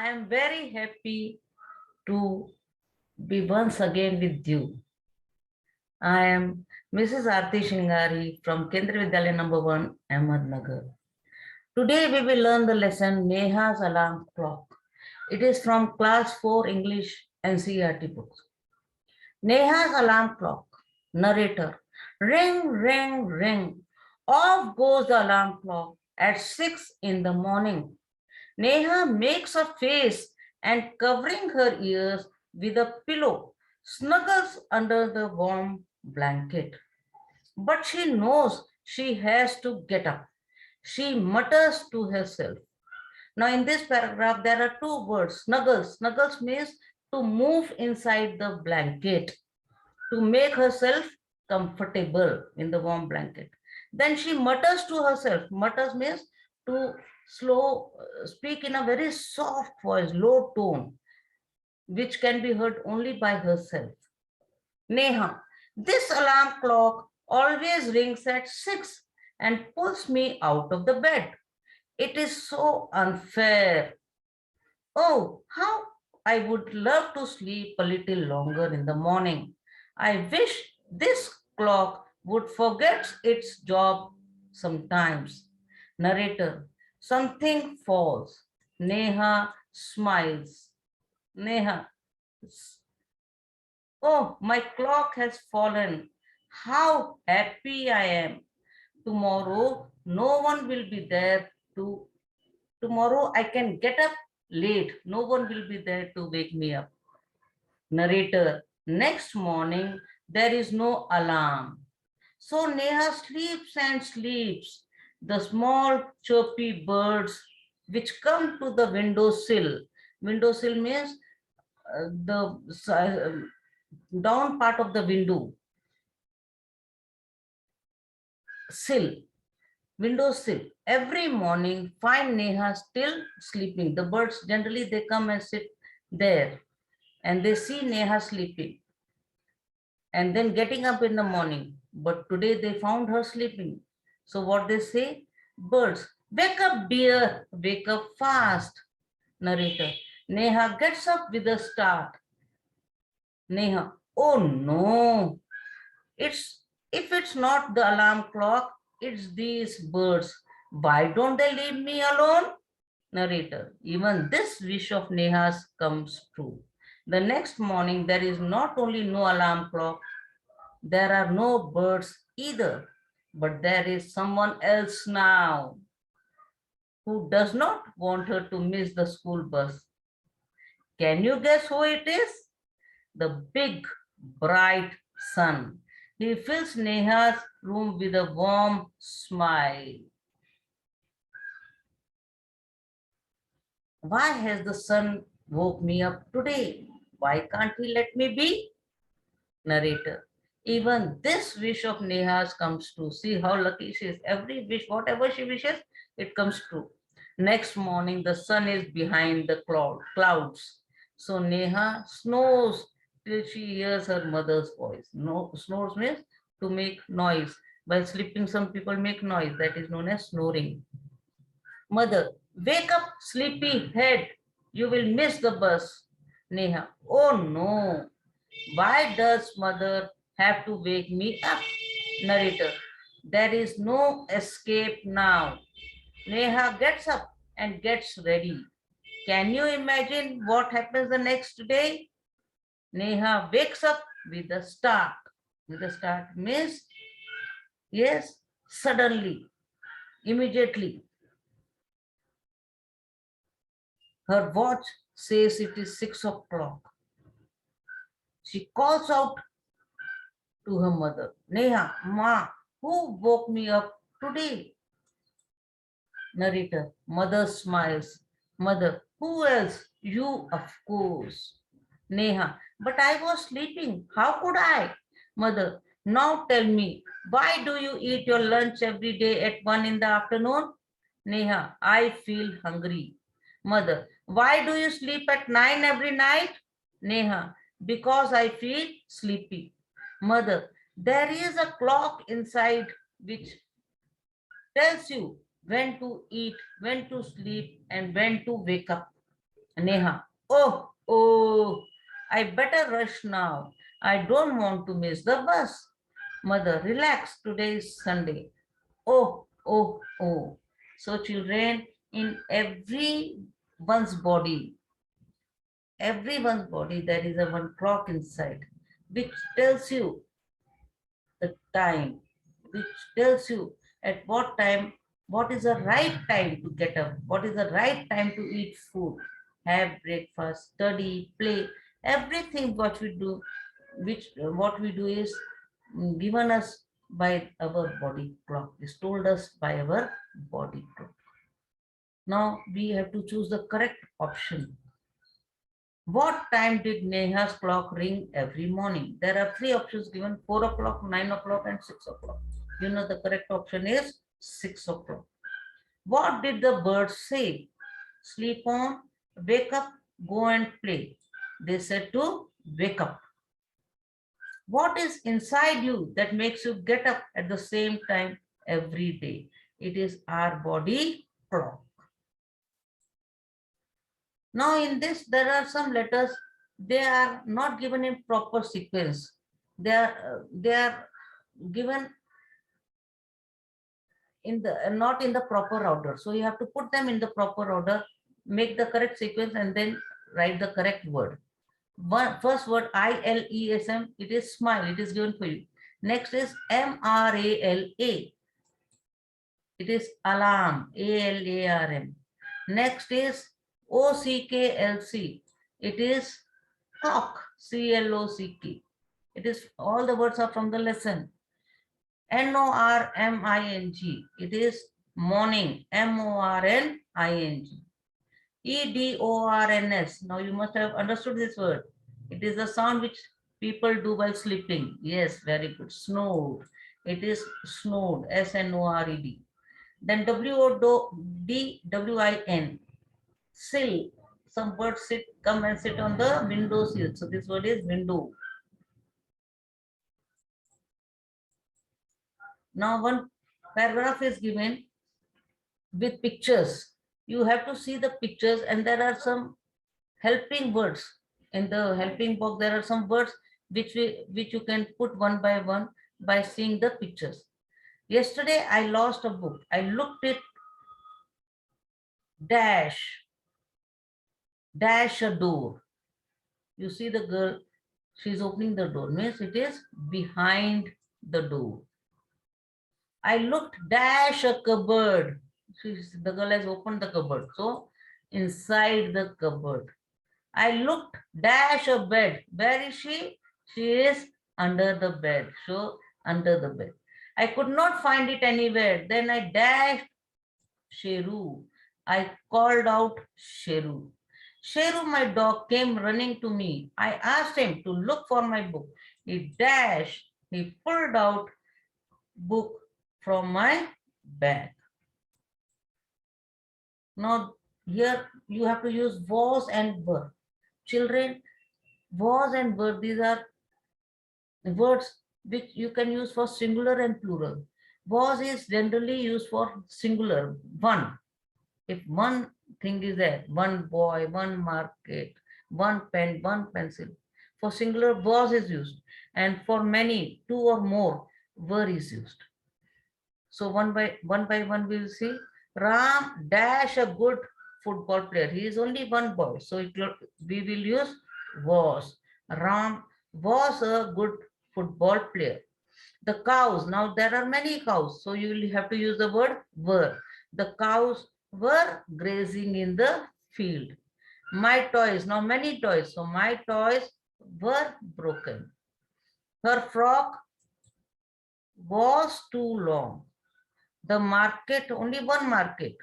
I am very happy to be once again with you. I am Mrs. Aarti Shingari from Kendriya Vidyalaya number 1, Ahmednagar. Today we will learn the lesson Neha'S Alarm Clock. It is from class 4 English NCERT books. Neha'S Alarm Clock. Narrator. Ring, ring, ring. Off goes the alarm clock at 6 in the morning. Neha makes a face and covering her ears with a pillow, snuggles under the warm blanket. But she knows she has to get up. She mutters to herself. Now, in this paragraph, there are two words snuggles. Snuggles means to move inside the blanket, to make herself comfortable in the warm blanket. Then she mutters to herself. Mutters means to speak in a very soft voice, low tone, which can be heard only by herself. Neha, this alarm clock always rings at 6 and pulls me out of the bed. It is so unfair. Oh, how I would love to sleep a little longer in the morning. I wish this clock would forget its job sometimes. Narrator, something falls. Neha smiles. Neha, oh, my clock has fallen. How happy I am. Tomorrow, no one will be there to. Tomorrow, I can get up late. No one will be there to wake me up. Narrator, next morning, there is no alarm. So Neha sleeps and sleeps. The small chirpy birds which come to the windowsill. Windowsill means the down part of the window. Sill, windowsill. Every morning, find Neha still sleeping. The birds generally they come and sit there, and they see Neha sleeping, and then getting up in the morning. But today they found her sleeping. So what they say? Birds, wake up, dear, wake up fast. Narrator, Neha gets up with a start. Neha, oh no, it's not the alarm clock, it's these birds. Why don't they leave me alone? Narrator, even this wish of Neha's comes true. The next morning, there is not only no alarm clock, there are no birds either, but there is someone else now who does not want her to miss the school bus. Can you guess who it is? The big, bright sun. He fills Neha's room with a warm smile. Why has the sun woke me up today? Why can't he let me be? Narrator. Even this wish of Neha's comes true. See how lucky she is. Every wish, whatever she wishes, it comes true. Next morning, the sun is behind the clouds. So Neha snores till she hears her mother's voice. No, snores means to make noise. While sleeping, some people make noise. That is known as snoring. Mother, wake up, sleepy head. You will miss the bus. Neha, oh no. Why does mother have to wake me up? Narrator, there is no escape now. Neha gets up and gets ready. Can you imagine what happens the next day? Neha wakes up with a start. With a start means, yes, suddenly, immediately. Her watch says it is 6 o'clock. She calls out to her mother, Neha, Ma, who woke me up today? Narrator, mother smiles. Mother, who else? You, of course. Neha, but I was sleeping. How could I? Mother, now tell me, why do you eat your lunch every day at 1 in the afternoon? Neha, I feel hungry. Mother, why do you sleep at 9 every night? Neha, because I feel sleepy. Mother, there is a clock inside which tells you when to eat, when to sleep, and when to wake up. Neha, oh, I better rush now. I don't want to miss the bus. Mother, relax. Today is Sunday. Oh. So, children, in everyone's body, there is a one clock inside, which tells you the time, which tells you at what time, what is the right time to get up, what is the right time to eat food, have breakfast, study, play, everything what we do, which what we do is given us by our body clock, is told us by our body clock. Now we have to choose the correct option. What time did Neha's clock ring every morning? There are three options given: 4 o'clock, 9 o'clock, and 6 o'clock. You know the correct option is 6 o'clock. What did the birds say? Sleep on, wake up, go and play. They said to wake up. What is inside you that makes you get up at the same time every day? It is our body clock. Now in this, there are some letters, they are not given in proper sequence. They are given in the not in the proper order. So you have to put them in the proper order, make the correct sequence, and then write the correct word. First word ILESM, it is smile, it is given for you. Next is MRALA, it is alarm, ALARM. Next is OCKLC, it is clock, CLOCK. It is all the words are from the lesson. NORMING, it is morning, MORNING. EDORNS, now you must have understood this word. It is the sound which people do while sleeping. Yes, very good. Snore. It is snored, SNORED. Then WODWIN, sill. Some birds come and sit on the window sill. So this word is window. Now one paragraph is given with pictures. You have to see the pictures, and there are some helping words. In the helping box, there are some words which you can put one by seeing the pictures. Yesterday I lost a book. I looked it dash a door. You see the girl, she's opening the door, means it is behind the door. I looked dash a cupboard. The girl has opened the cupboard, so inside the cupboard. I looked dash a bed. Where is she? She is under the bed. So under the bed. I could not find it anywhere. Then I dashed Sheru. I called out Sheru. Sheru, my dog, came running to me. I asked him to look for my book. He dashed. He pulled out book from my bag. Now here you have to use was and were. Children, was and were, these are words which you can use for singular and plural. Was is generally used for singular, one. If one thing is there, one boy, one market, one pen, one pencil. For singular, was is used. And for many, two or more, were is used. So one by one we will see. Ram dash a good football player. He is only one boy. So we will use was. Ram was a good football player. The cows, now there are many cows. So you will have to use the word were. The cows were grazing in the field. My toys, now many toys. So my toys were broken. Her frock was too long. The market, only one market.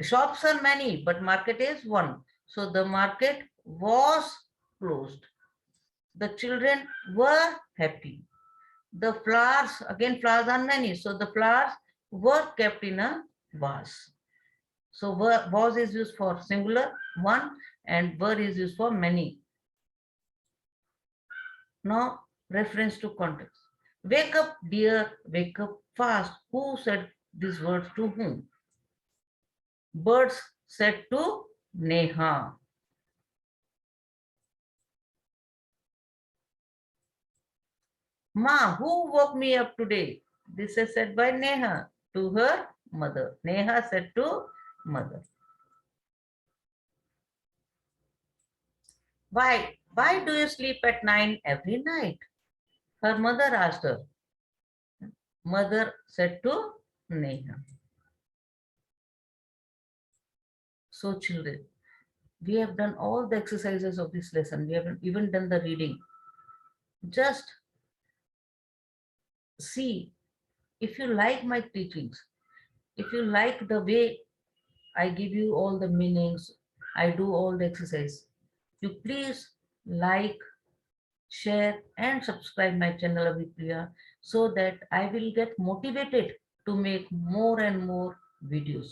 Shops are many, but market is one. So the market was closed. The children were happy. The flowers, again flowers are many. So the flowers were kept in a vase. So was is used for singular, one, and were is used for many. Now reference to context. Wake up, dear, wake up fast. Who said these words to whom? Birds said to Neha. Ma, who woke me up today? This is said by Neha to her mother. Neha said to mother. Why do you sleep at 9 every night? Her mother asked her. Mother said to Neha. So children, we have done all the exercises of this lesson. We have even done the reading. Just see if you like my teachings, if you like the way I give you all the meanings, I do all the exercise, you please like, share and subscribe my channel Avipriya so that I will get motivated to make more and more videos.